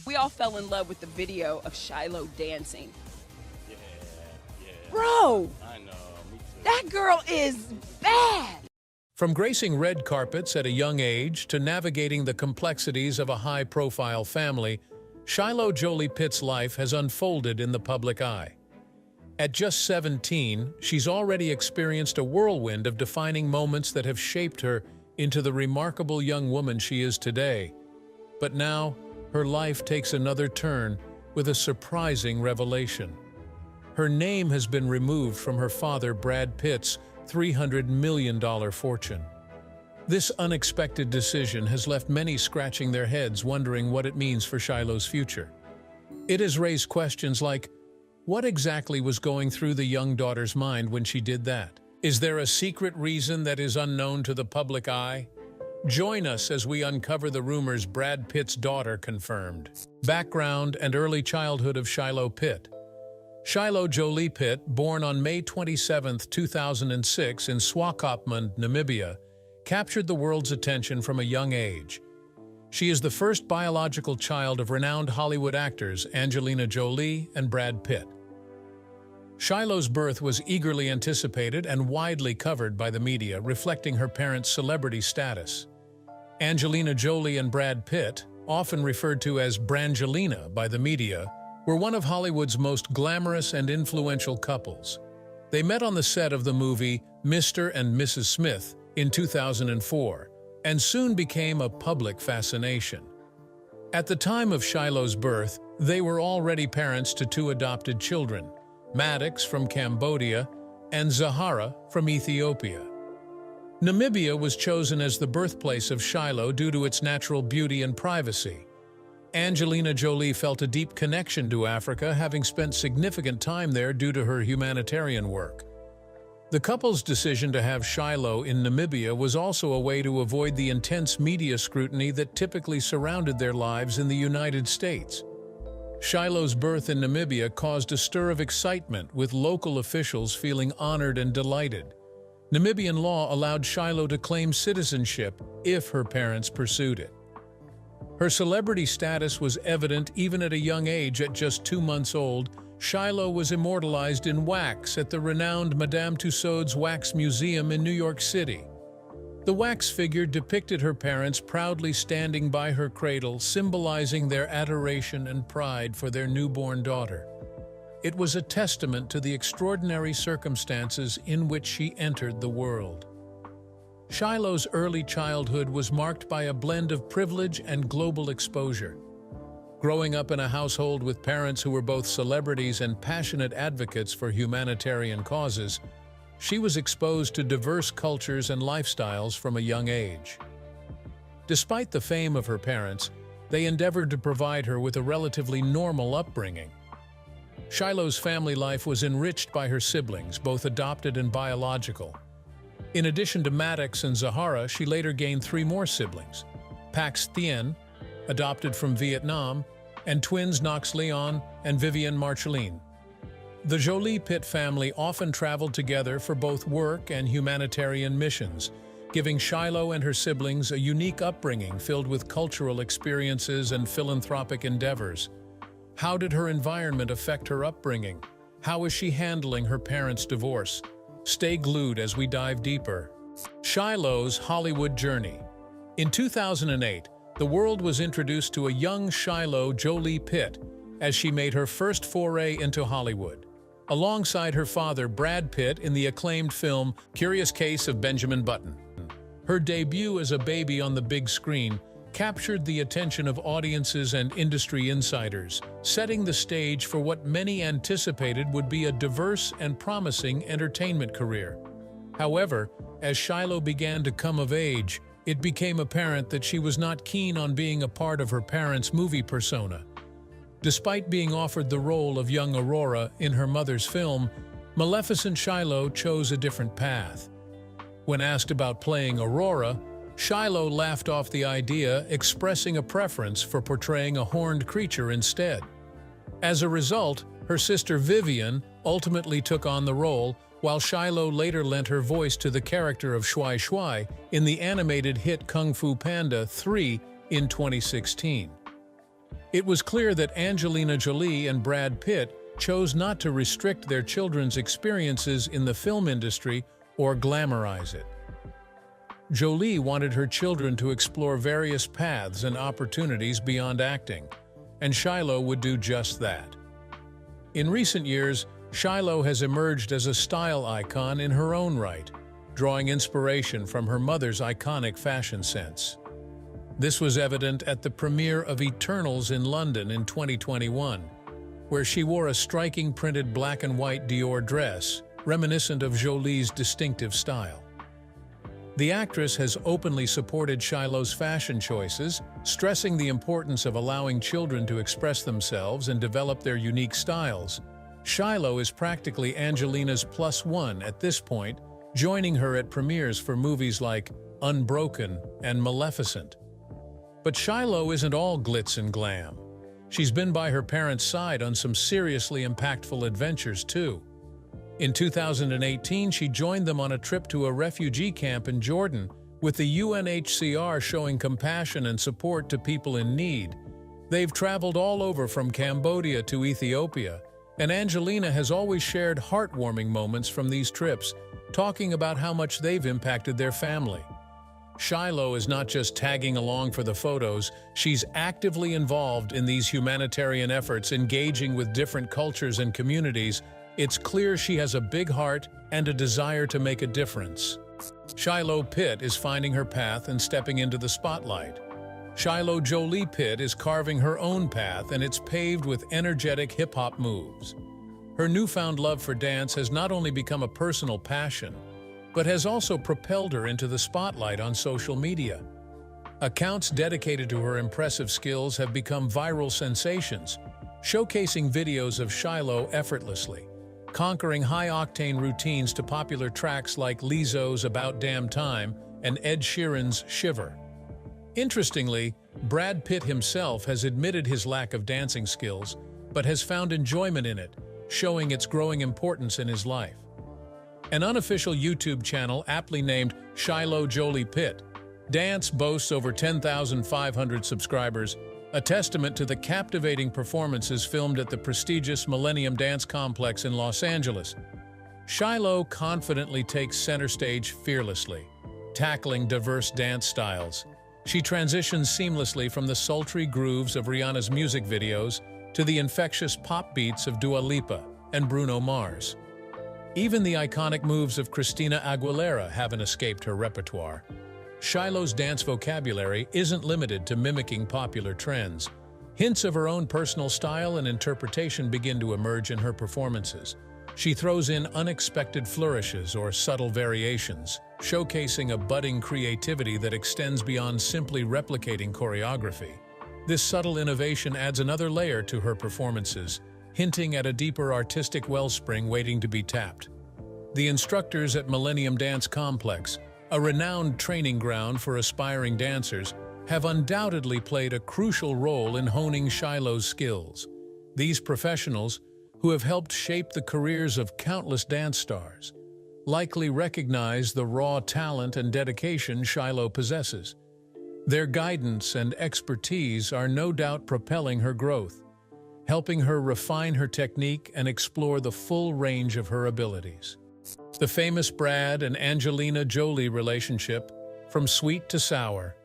We all fell in love with the video of Shiloh dancing. Yeah, yeah. Bro, I know, me too. that girl is bad. From gracing red carpets at a young age to navigating the complexities of a high-profile family, Shiloh Jolie-Pitt's life has unfolded in the public eye. At just 17, she's already experienced a whirlwind of defining moments that have shaped her into the remarkable young woman she is today. But now, her life takes another turn with a surprising revelation. Her name has been removed from her father Brad Pitt's $300 million fortune. This unexpected decision has left many scratching their heads wondering what it means for Shiloh's future. It has raised questions like, what exactly was going through the young daughter's mind when she did that? Is there a secret reason that is unknown to the public eye? Join us as we uncover the rumors Brad Pitt's daughter confirmed. Background and early childhood of Shiloh Pitt. Shiloh Jolie-Pitt, born on May 27, 2006 in Swakopmund, Namibia, captured the world's attention from a young age. She is the first biological child of renowned Hollywood actors Angelina Jolie and Brad Pitt. Shiloh's birth was eagerly anticipated and widely covered by the media, reflecting her parents' celebrity status. Angelina Jolie and Brad Pitt, often referred to as Brangelina by the media, were one of Hollywood's most glamorous and influential couples. They met on the set of the movie Mr. and Mrs. Smith in 2004 and soon became a public fascination. At the time of Shiloh's birth, they were already parents to two adopted children, Maddox from Cambodia and Zahara from Ethiopia. Namibia was chosen as the birthplace of Shiloh due to its natural beauty and privacy. Angelina Jolie felt a deep connection to Africa, having spent significant time there due to her humanitarian work. The couple's decision to have Shiloh in Namibia was also a way to avoid the intense media scrutiny that typically surrounded their lives in the United States. Shiloh's birth in Namibia caused a stir of excitement, with local officials feeling honored and delighted. Namibian law allowed Shiloh to claim citizenship if her parents pursued it. Her celebrity status was evident even at a young age. At just 2 months old, Shiloh was immortalized in wax at the renowned Madame Tussauds Wax Museum in New York City. The wax figure depicted her parents proudly standing by her cradle, symbolizing their adoration and pride for their newborn daughter. It was a testament to the extraordinary circumstances in which she entered the world. Shiloh's early childhood was marked by a blend of privilege and global exposure. Growing up in a household with parents who were both celebrities and passionate advocates for humanitarian causes, she was exposed to diverse cultures and lifestyles from a young age. Despite the fame of her parents, they endeavored to provide her with a relatively normal upbringing. Shiloh's family life was enriched by her siblings, both adopted and biological. In addition to Maddox and Zahara, she later gained 3 more siblings: Pax Thien, adopted from Vietnam, and twins Knox Leon and Vivian Marceline. The Jolie-Pitt family often traveled together for both work and humanitarian missions, giving Shiloh and her siblings a unique upbringing filled with cultural experiences and philanthropic endeavors. How did her environment affect her upbringing? How is she handling her parents' divorce? Stay glued as we dive deeper. Shiloh's Hollywood journey. In 2008, the world was introduced to a young Shiloh Jolie-Pitt as she made her first foray into Hollywood. Alongside her father Brad Pitt in the acclaimed film Curious Case of Benjamin Button. Her debut as a baby on the big screen captured the attention of audiences and industry insiders, setting the stage for what many anticipated would be a diverse and promising entertainment career. However, as Shiloh began to come of age, it became apparent that she was not keen on being a part of her parents' movie persona. Despite being offered the role of young Aurora in her mother's film, Maleficent Shiloh chose a different path. When asked about playing Aurora, Shiloh laughed off the idea, expressing a preference for portraying a horned creature instead. As a result, her sister Vivian ultimately took on the role, while Shiloh later lent her voice to the character of Shui Shui in the animated hit Kung Fu Panda 3 in 2016. It was clear that Angelina Jolie and Brad Pitt chose not to restrict their children's experiences in the film industry or glamorize it. Jolie wanted her children to explore various paths and opportunities beyond acting, and Shiloh would do just that. In recent years, Shiloh has emerged as a style icon in her own right, drawing inspiration from her mother's iconic fashion sense. This was evident at the premiere of Eternals in London in 2021, where she wore a striking printed black and white Dior dress, reminiscent of Jolie's distinctive style. The actress has openly supported Shiloh's fashion choices, stressing the importance of allowing children to express themselves and develop their unique styles. Shiloh is practically Angelina's +1 at this point, joining her at premieres for movies like Unbroken and Maleficent. But Shiloh isn't all glitz and glam. She's been by her parents' side on some seriously impactful adventures too. In 2018, she joined them on a trip to a refugee camp in Jordan, with the UNHCR showing compassion and support to people in need. They've traveled all over from Cambodia to Ethiopia, and Angelina has always shared heartwarming moments from these trips, talking about how much they've impacted their family. Shiloh is not just tagging along for the photos, she's actively involved in these humanitarian efforts, engaging with different cultures and communities. It's clear she has a big heart and a desire to make a difference. Shiloh Pitt is finding her path and stepping into the spotlight. Shiloh Jolie-Pitt is carving her own path, and it's paved with energetic hip-hop moves. Her newfound love for dance has not only become a personal passion, but has also propelled her into the spotlight on social media. Accounts dedicated to her impressive skills have become viral sensations, showcasing videos of Shiloh effortlessly, conquering high-octane routines to popular tracks like Lizzo's About Damn Time and Ed Sheeran's Shiver. Interestingly, Brad Pitt himself has admitted his lack of dancing skills, but has found enjoyment in it, showing its growing importance in his life. An unofficial YouTube channel aptly named Shiloh Jolie-Pitt Dance boasts over 10,500 subscribers, a testament to the captivating performances filmed at the prestigious Millennium Dance Complex in Los Angeles. Shiloh confidently takes center stage fearlessly, tackling diverse dance styles. She transitions seamlessly from the sultry grooves of Rihanna's music videos to the infectious pop beats of Dua Lipa and Bruno Mars. Even the iconic moves of Christina Aguilera haven't escaped her repertoire. Shiloh's dance vocabulary isn't limited to mimicking popular trends. Hints of her own personal style and interpretation begin to emerge in her performances. She throws in unexpected flourishes or subtle variations, showcasing a budding creativity that extends beyond simply replicating choreography. This subtle innovation adds another layer to her performances, hinting at a deeper artistic wellspring waiting to be tapped. The instructors at Millennium Dance Complex, a renowned training ground for aspiring dancers, have undoubtedly played a crucial role in honing Shiloh's skills. These professionals, who have helped shape the careers of countless dance stars, likely recognize the raw talent and dedication Shiloh possesses. Their guidance and expertise are no doubt propelling her growth, helping her refine her technique and explore the full range of her abilities. The famous Brad and Angelina Jolie relationship, from sweet to sour.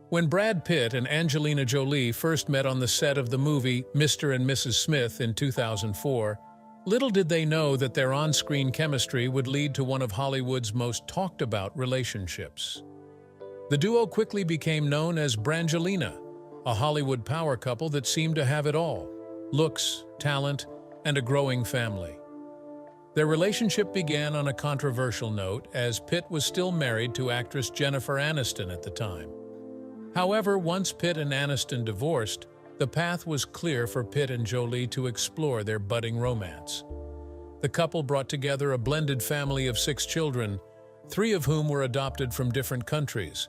When Brad Pitt and Angelina Jolie first met on the set of the movie Mr. and Mrs. Smith in 2004, little did they know that their on-screen chemistry would lead to one of Hollywood's most talked-about relationships. The duo quickly became known as Brangelina, a Hollywood power couple that seemed to have it all: looks, talent, and a growing family. Their relationship began on a controversial note, as Pitt was still married to actress Jennifer Aniston at the time. However, once Pitt and Aniston divorced, the path was clear for Pitt and Jolie to explore their budding romance. The couple brought together a blended family of 6 children, 3 of whom were adopted from different countries.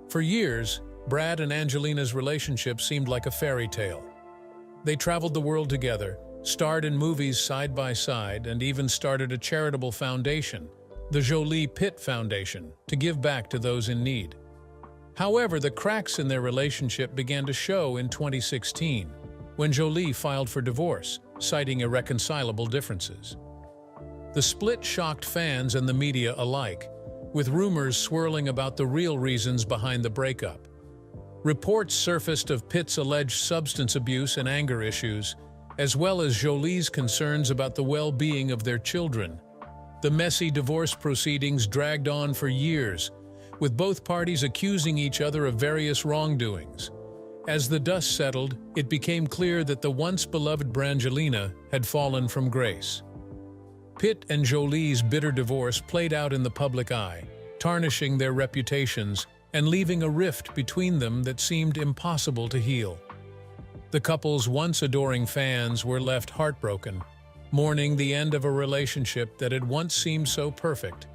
For years, Brad and Angelina's relationship seemed like a fairy tale. They traveled the world together, starred in movies side by side, and even started a charitable foundation, the Jolie-Pitt Foundation, to give back to those in need. However, the cracks in their relationship began to show in 2016, when Jolie filed for divorce, citing irreconcilable differences. The split shocked fans and the media alike, with rumors swirling about the real reasons behind the breakup. Reports surfaced of Pitt's alleged substance abuse and anger issues, as well as Jolie's concerns about the well-being of their children. The messy divorce proceedings dragged on for years, with both parties accusing each other of various wrongdoings. As the dust settled, it became clear that the once-beloved Brangelina had fallen from grace. Pitt and Jolie's bitter divorce played out in the public eye, tarnishing their reputations and leaving a rift between them that seemed impossible to heal. The couple's once adoring fans were left heartbroken, mourning the end of a relationship that had once seemed so perfect.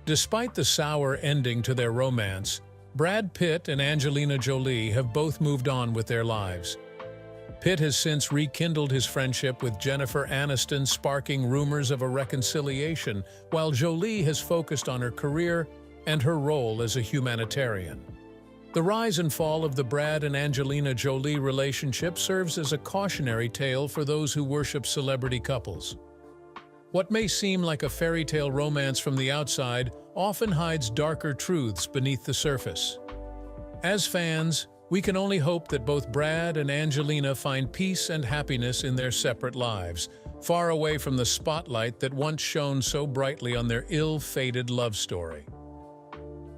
Despite the sour ending to their romance, Brad Pitt and Angelina Jolie have both moved on with their lives. Pitt has since rekindled his friendship with Jennifer Aniston, sparking rumors of a reconciliation, while Jolie has focused on her career and her role as a humanitarian. The rise and fall of the Brad and Angelina Jolie relationship serves as a cautionary tale for those who worship celebrity couples. What may seem like a fairy tale romance from the outside often hides darker truths beneath the surface. As fans, we can only hope that both Brad and Angelina find peace and happiness in their separate lives, far away from the spotlight that once shone so brightly on their ill-fated love story.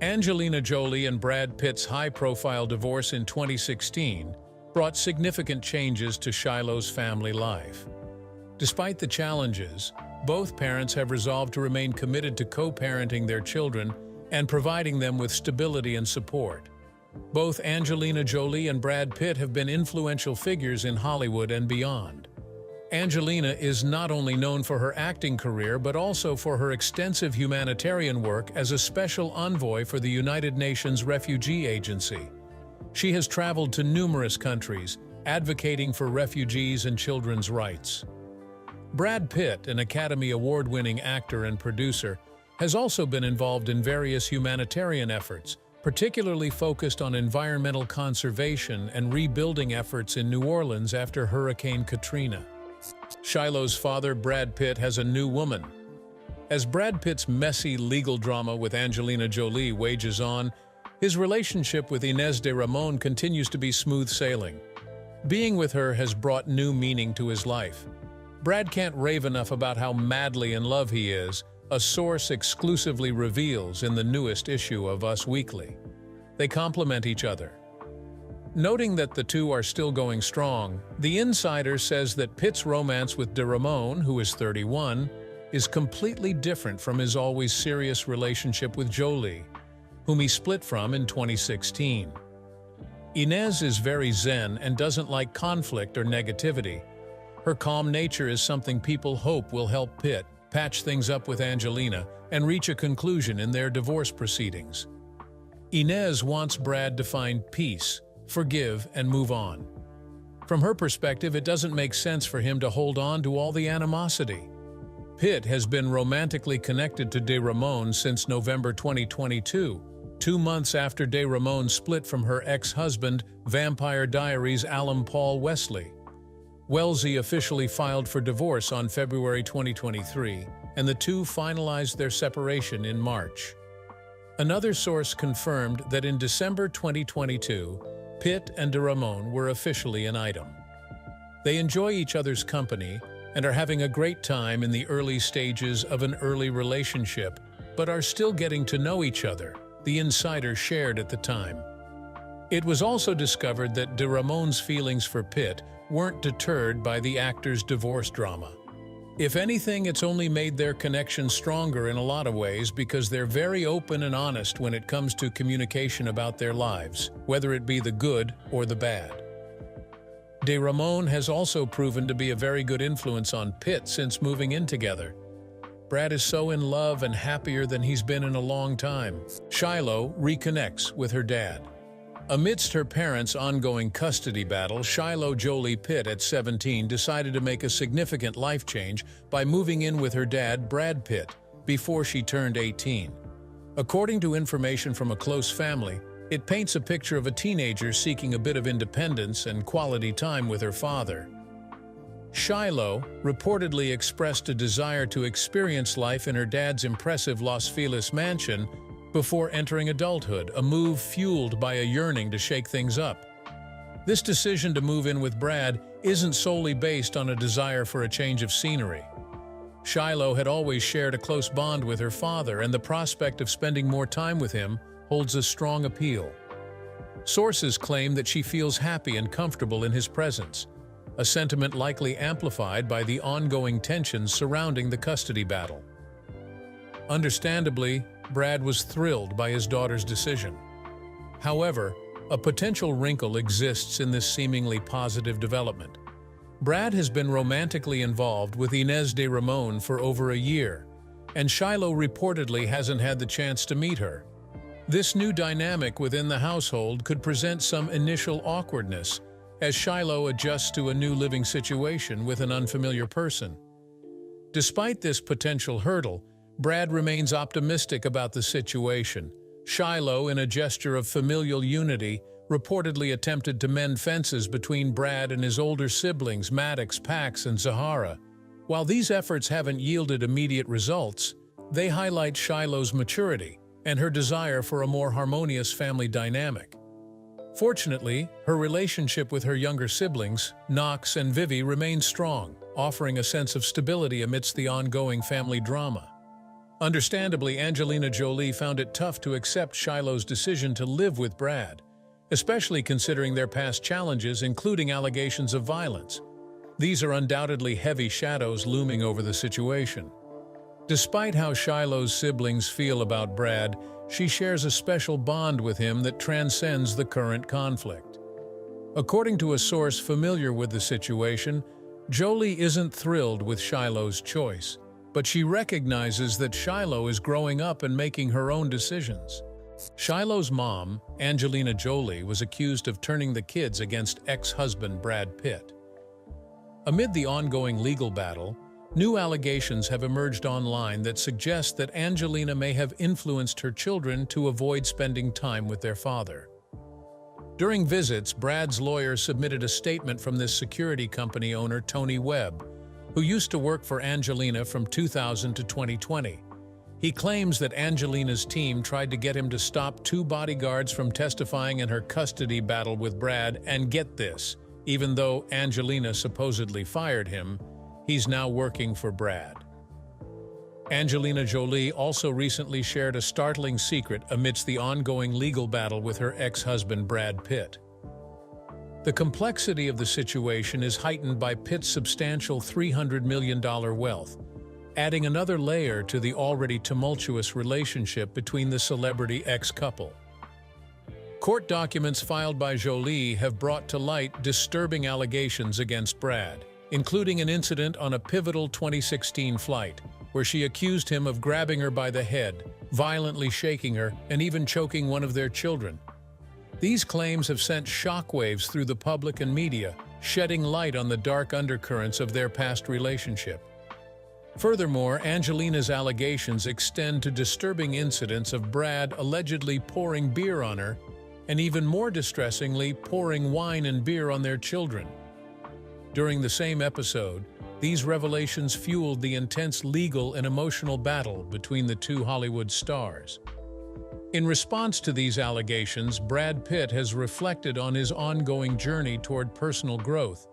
Angelina Jolie and Brad Pitt's high-profile divorce in 2016 brought significant changes to Shiloh's family life. Despite the challenges, both parents have resolved to remain committed to co-parenting their children and providing them with stability and support. Both Angelina Jolie and Brad Pitt have been influential figures in Hollywood and beyond. Angelina is not only known for her acting career but also for her extensive humanitarian work as a special envoy for the United Nations Refugee Agency. She has traveled to numerous countries, advocating for refugees and children's rights. Brad Pitt, an Academy Award-winning actor and producer, has also been involved in various humanitarian efforts, particularly focused on environmental conservation and rebuilding efforts in New Orleans after Hurricane Katrina. Shiloh's father, Brad Pitt, has a new woman. As Brad Pitt's messy legal drama with Angelina Jolie wages on, his relationship with Inez de Ramon continues to be smooth sailing. Being with her has brought new meaning to his life. Brad can't rave enough about how madly in love he is, a source exclusively reveals in the newest issue of Us Weekly. They complement each other. Noting that the two are still going strong, The Insider says that Pitt's romance with de Ramon, who is 31, is completely different from his always serious relationship with Jolie, whom he split from in 2016. Inez is very zen and doesn't like conflict or negativity. Her calm nature is something people hope will help Pitt patch things up with Angelina and reach a conclusion in their divorce proceedings. Inez wants Brad to find peace, forgive, and move on. From her perspective, it doesn't make sense for him to hold on to all the animosity. Pitt has been romantically connected to de Ramon since November 2022, 2 months after de Ramon split from her ex-husband, Vampire Diaries' Alan Paul Wesley. Wellesley officially filed for divorce on February 2023, and the two finalized their separation in March. Another source confirmed that in December 2022, Pitt and de Ramon were officially an item. They enjoy each other's company and are having a great time in the early stages of an early relationship, but are still getting to know each other, The Insider shared at the time. It was also discovered that de Ramon's feelings for Pitt weren't deterred by the actor's divorce drama. If anything, it's only made their connection stronger in a lot of ways because they're very open and honest when it comes to communication about their lives, whether it be the good or the bad. De Ramon has also proven to be a very good influence on Pitt since moving in together. Brad is so in love and happier than he's been in a long time. Shiloh reconnects with her dad. Amidst her parents' ongoing custody battle, Shiloh Jolie-Pitt at 17 decided to make a significant life change by moving in with her dad, Brad Pitt, before she turned 18. According to information from a close family, It paints a picture of a teenager seeking a bit of independence and quality time with her father. Shiloh reportedly expressed a desire to experience life in her dad's impressive Los Feliz mansion before entering adulthood, a move fueled by a yearning to shake things up. This decision to move in with Brad isn't solely based on a desire for a change of scenery. Shiloh had always shared a close bond with her father, and the prospect of spending more time with him holds a strong appeal. Sources claim that she feels happy and comfortable in his presence, a sentiment likely amplified by the ongoing tensions surrounding the custody battle. Understandably, Brad was thrilled by his daughter's decision. However, a potential wrinkle exists in this seemingly positive development. Brad has been romantically involved with Inez de Ramon for over a year, and Shiloh reportedly hasn't had the chance to meet her. This new dynamic within the household could present some initial awkwardness as Shiloh adjusts to a new living situation with an unfamiliar person. Despite this potential hurdle, Brad remains optimistic about the situation. Shiloh, in a gesture of familial unity, reportedly attempted to mend fences between Brad and his older siblings Maddox, Pax, and Zahara. While these efforts haven't yielded immediate results, they highlight Shiloh's maturity and her desire for a more harmonious family dynamic. Fortunately, her relationship with her younger siblings, Knox and Vivi, remains strong, offering a sense of stability amidst the ongoing family drama. Understandably, Angelina Jolie found it tough to accept Shiloh's decision to live with Brad, especially considering their past challenges, including allegations of violence. These are undoubtedly heavy shadows looming over the situation. Despite how Shiloh's siblings feel about Brad, she shares a special bond with him that transcends the current conflict. According to a source familiar with the situation, Jolie isn't thrilled with Shiloh's choice, but she recognizes that Shiloh is growing up and making her own decisions. Shiloh's mom, Angelina Jolie, was accused of turning the kids against ex-husband Brad Pitt. Amid the ongoing legal battle, new allegations have emerged online that suggest that Angelina may have influenced her children to avoid spending time with their father. During visits, Brad's lawyer submitted a statement from this security company owner, Tony Webb, who used to work for Angelina from 2000 to 2020. He claims that Angelina's team tried to get him to stop 2 bodyguards from testifying in her custody battle with Brad, and get this, even though Angelina supposedly fired him, he's now working for Brad. Angelina Jolie also recently shared a startling secret amidst the ongoing legal battle with her ex-husband Brad Pitt. The complexity of the situation is heightened by Pitt's substantial $300 million wealth, adding another layer to the already tumultuous relationship between the celebrity ex-couple. Court documents filed by Jolie have brought to light disturbing allegations against Brad, including an incident on a pivotal 2016 flight, where she accused him of grabbing her by the head, violently shaking her, and even choking one of their children. These claims have sent shockwaves through the public and media, shedding light on the dark undercurrents of their past relationship. Furthermore, Angelina's allegations extend to disturbing incidents of Brad allegedly pouring beer on her, and even more distressingly, pouring wine and beer on their children. During the same episode, these revelations fueled the intense legal and emotional battle between the two Hollywood stars. In response to these allegations, Brad Pitt has reflected on his ongoing journey toward personal growth,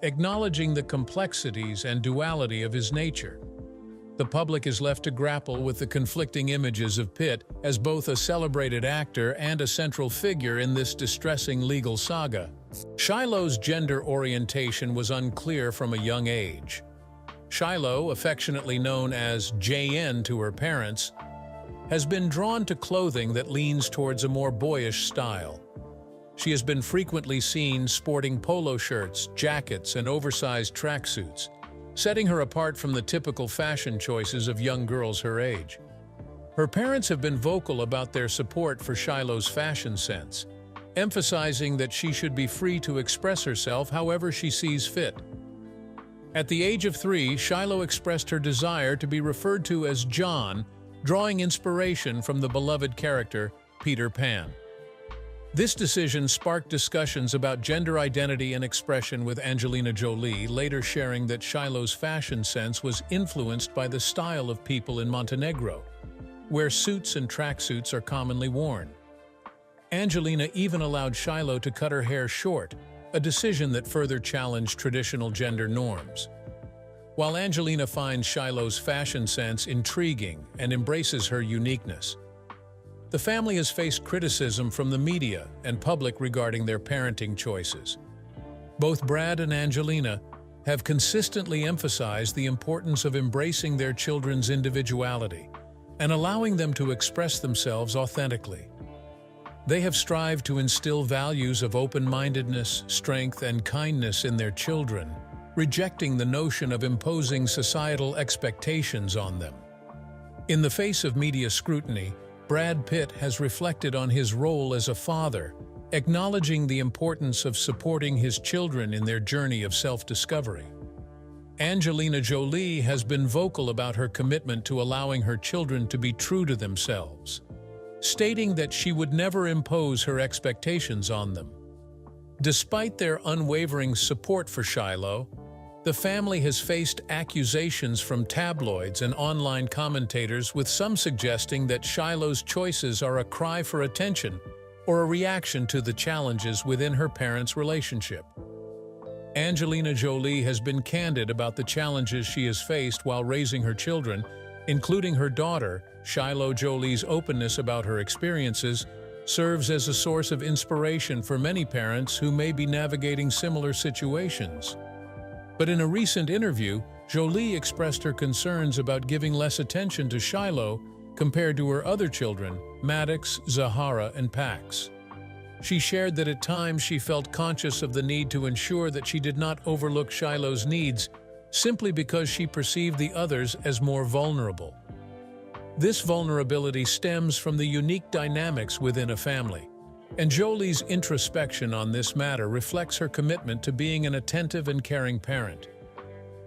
acknowledging the complexities and duality of his nature. The public is left to grapple with the conflicting images of Pitt as both a celebrated actor and a central figure in this distressing legal saga. Shiloh's gender orientation was unclear from a young age. Shiloh, affectionately known as JN to her parents, has been drawn to clothing that leans towards a more boyish style. She has been frequently seen sporting polo shirts, jackets, and oversized tracksuits, setting her apart from the typical fashion choices of young girls her age. Her parents have been vocal about their support for Shiloh's fashion sense, emphasizing that she should be free to express herself however she sees fit. At the age of 3, Shiloh expressed her desire to be referred to as John, drawing inspiration from the beloved character Peter Pan. This decision sparked discussions about gender identity and expression, with Angelina Jolie later sharing that Shiloh's fashion sense was influenced by the style of people in Montenegro, where suits and tracksuits are commonly worn. Angelina even allowed Shiloh to cut her hair short, a decision that further challenged traditional gender norms. While Angelina finds Shiloh's fashion sense intriguing and embraces her uniqueness, the family has faced criticism from the media and public regarding their parenting choices. Both Brad and Angelina have consistently emphasized the importance of embracing their children's individuality and allowing them to express themselves authentically. They have strived to instill values of open-mindedness, strength, and kindness in their children, rejecting the notion of imposing societal expectations on them. In the face of media scrutiny, Brad Pitt has reflected on his role as a father, acknowledging the importance of supporting his children in their journey of self-discovery. Angelina Jolie has been vocal about her commitment to allowing her children to be true to themselves, stating that she would never impose her expectations on them. Despite their unwavering support for Shiloh, the family has faced accusations from tabloids and online commentators, with some suggesting that Shiloh's choices are a cry for attention or a reaction to the challenges within her parents' relationship. Angelina Jolie has been candid about the challenges she has faced while raising her children, including her daughter. Shiloh Jolie's openness about her experiences serves as a source of inspiration for many parents who may be navigating similar situations. But in a recent interview, Jolie expressed her concerns about giving less attention to Shiloh compared to her other children, Maddox, Zahara, and Pax. She shared that at times she felt conscious of the need to ensure that she did not overlook Shiloh's needs simply because she perceived the others as more vulnerable. This vulnerability stems from the unique dynamics within a family, and Jolie's introspection on this matter reflects her commitment to being an attentive and caring parent.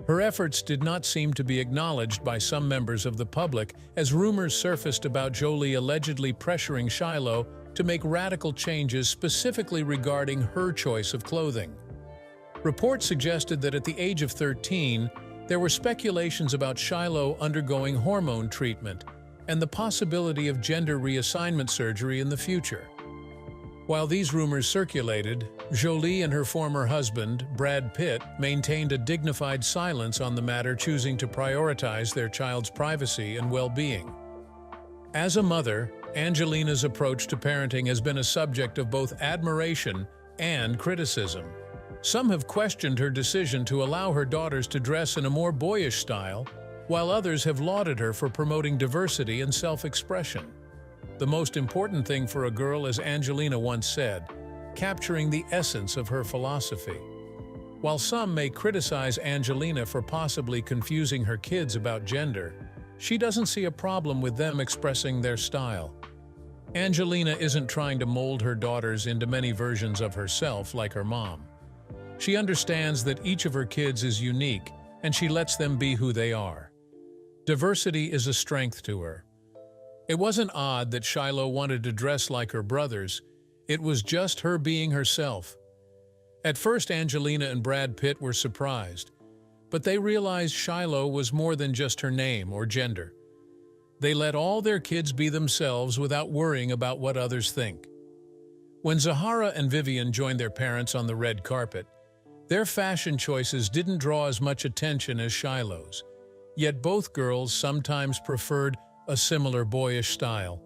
Her efforts did not seem to be acknowledged by some members of the public, as rumors surfaced about Jolie allegedly pressuring Shiloh to make radical changes specifically regarding her choice of clothing. Reports suggested that at the age of 13, there were speculations about Shiloh undergoing hormone treatment and the possibility of gender reassignment surgery in the future. While these rumors circulated, Jolie and her former husband, Brad Pitt, maintained a dignified silence on the matter, choosing to prioritize their child's privacy and well-being. As a mother, Angelina's approach to parenting has been a subject of both admiration and criticism. Some have questioned her decision to allow her daughters to dress in a more boyish style, while others have lauded her for promoting diversity and self-expression. The most important thing for a girl, as Angelina once said, capturing the essence of her philosophy. While some may criticize Angelina for possibly confusing her kids about gender, she doesn't see a problem with them expressing their style. Angelina isn't trying to mold her daughters into many versions of herself like her mom. She understands that each of her kids is unique, and she lets them be who they are. Diversity is a strength to her. It wasn't odd that Shiloh wanted to dress like her brothers. It was just her being herself. At first, Angelina and Brad Pitt were surprised, but they realized Shiloh was more than just her name or gender. They let all their kids be themselves without worrying about what others think. When Zahara and Vivian joined their parents on the red carpet, their fashion choices didn't draw as much attention as Shiloh's, yet both girls sometimes preferred a similar boyish style.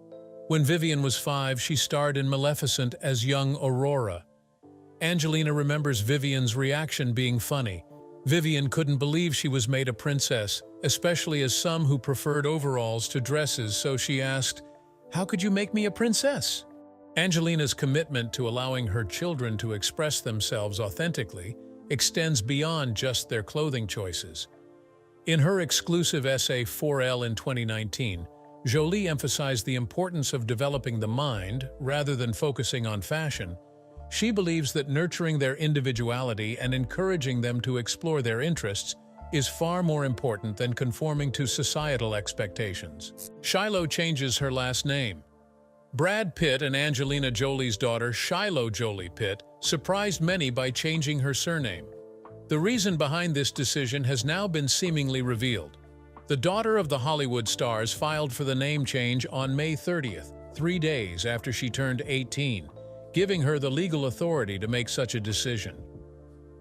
When Vivian was 5, she starred in Maleficent as young Aurora. Angelina remembers Vivian's reaction being funny. Vivian couldn't believe she was made a princess, especially as some who preferred overalls to dresses, so she asked, "How could you make me a princess?" Angelina's commitment to allowing her children to express themselves authentically extends beyond just their clothing choices. In her exclusive essay 4L in 2019, Jolie emphasized the importance of developing the mind rather than focusing on fashion. She believes that nurturing their individuality and encouraging them to explore their interests is far more important than conforming to societal expectations. Shiloh changes her last name. Brad Pitt and Angelina Jolie's daughter, Shiloh Jolie-Pitt, surprised many by changing her surname. The reason behind this decision has now been seemingly revealed. The daughter of the Hollywood stars filed for the name change on May 30th, 3 days after she turned 18, giving her the legal authority to make such a decision.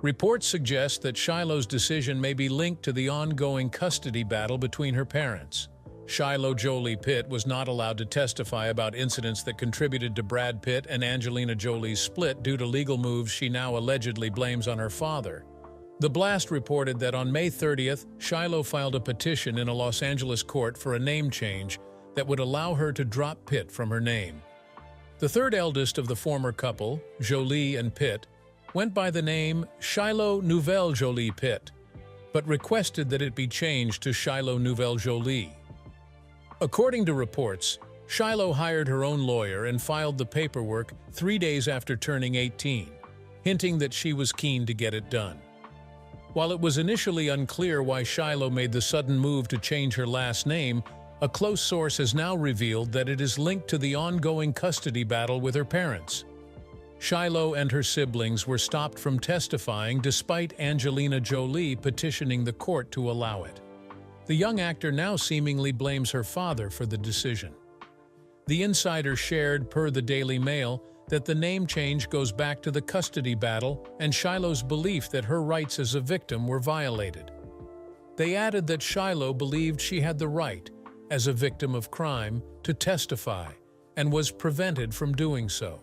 Reports suggest that Shiloh's decision may be linked to the ongoing custody battle between her parents. Shiloh Jolie-Pitt was not allowed to testify about incidents that contributed to Brad Pitt and Angelina Jolie's split due to legal moves she now allegedly blames on her father. The Blast reported that on May 30th, Shiloh filed a petition in a Los Angeles court for a name change that would allow her to drop Pitt from her name. The third eldest of the former couple, Jolie and Pitt, went by the name Shiloh Nouvelle Jolie-Pitt, but requested that it be changed to Shiloh Nouvelle Jolie. According to reports, Shiloh hired her own lawyer and filed the paperwork 3 days after turning 18, hinting that she was keen to get it done. While it was initially unclear why Shiloh made the sudden move to change her last name, a close source has now revealed that it is linked to the ongoing custody battle with her parents. Shiloh and her siblings were stopped from testifying despite Angelina Jolie petitioning the court to allow it. The young actor now seemingly blames her father for the decision. The insider shared, per the Daily Mail, that the name change goes back to the custody battle and Shiloh's belief that her rights as a victim were violated. They added that Shiloh believed she had the right, as a victim of crime, to testify, and was prevented from doing so.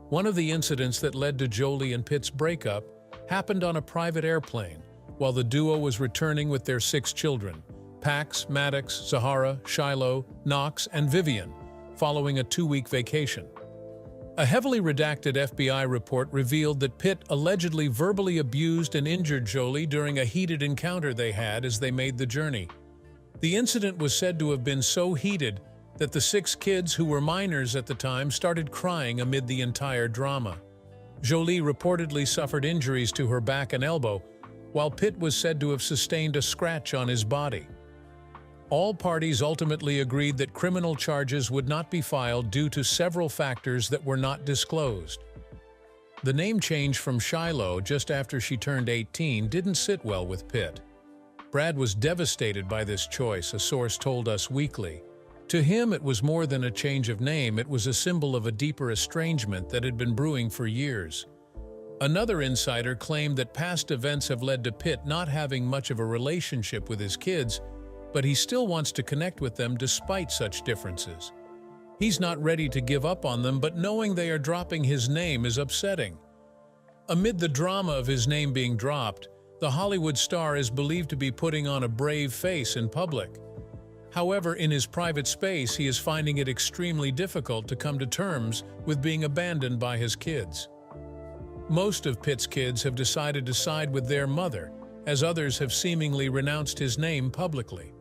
One of the incidents that led to Jolie and Pitt's breakup happened on a private airplane, while the duo was returning with their 6 children, Pax, Maddox, Zahara, Shiloh, Knox, and Vivian, following a 2-week vacation. A heavily redacted FBI report revealed that Pitt allegedly verbally abused and injured Jolie during a heated encounter they had as they made the journey. The incident was said to have been so heated that the 6 kids who were minors at the time started crying amid the entire drama. Jolie reportedly suffered injuries to her back and elbow, while Pitt was said to have sustained a scratch on his body. All parties ultimately agreed that criminal charges would not be filed due to several factors that were not disclosed. The name change from Shiloh just after she turned 18 didn't sit well with Pitt. Brad was devastated by this choice, a source told Us Weekly. To him, it was more than a change of name, it was a symbol of a deeper estrangement that had been brewing for years. Another insider claimed that past events have led to Pitt not having much of a relationship with his kids, but he still wants to connect with them despite such differences. He's not ready to give up on them, but knowing they are dropping his name is upsetting. Amid the drama of his name being dropped, the Hollywood star is believed to be putting on a brave face in public. However, in his private space, he is finding it extremely difficult to come to terms with being abandoned by his kids. Most of Pitt's kids have decided to side with their mother, as others have seemingly renounced his name publicly.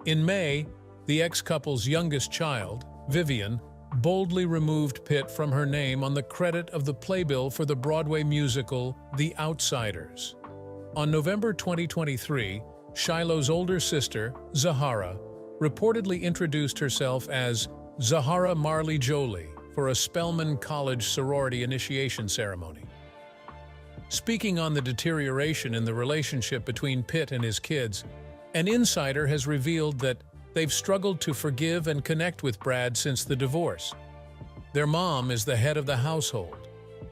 In May, the ex-couple's youngest child, Vivian, boldly removed Pitt from her name on the credit of the playbill for the Broadway musical The Outsiders. On November 2023, Shiloh's older sister, Zahara, reportedly introduced herself as Zahara Marley Jolie for a Spelman College sorority initiation ceremony. Speaking on the deterioration in the relationship between Pitt and his kids, an insider has revealed that they've struggled to forgive and connect with Brad since the divorce. Their mom is the head of the household,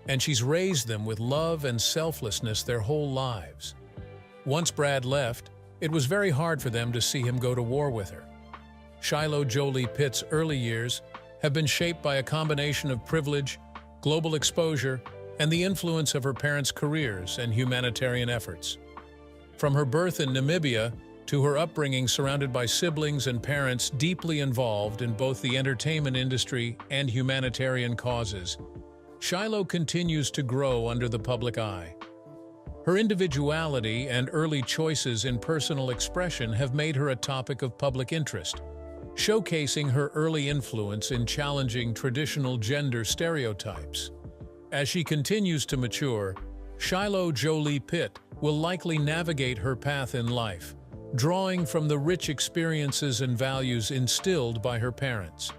and she's raised them with love and selflessness their whole lives. Once Brad left, it was very hard for them to see him go to war with her. Shiloh Jolie-Pitt's early years have been shaped by a combination of privilege, global exposure, and the influence of her parents' careers and humanitarian efforts. From her birth in Namibia to her upbringing surrounded by siblings and parents deeply involved in both the entertainment industry and humanitarian causes, Shiloh continues to grow under the public eye. Her individuality and early choices in personal expression have made her a topic of public interest, showcasing her early influence in challenging traditional gender stereotypes. As she continues to mature, Shiloh Jolie-Pitt will likely navigate her path in life, drawing from the rich experiences and values instilled by her parents.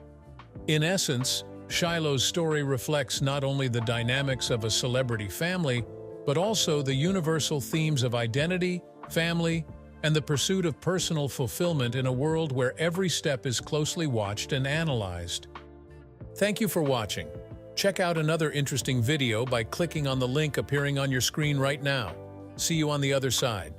In essence, Shiloh's story reflects not only the dynamics of a celebrity family, but also the universal themes of identity, family, and the pursuit of personal fulfillment in a world where every step is closely watched and analyzed. Thank you for watching. Check out another interesting video by clicking on the link appearing on your screen right now. See you on the other side.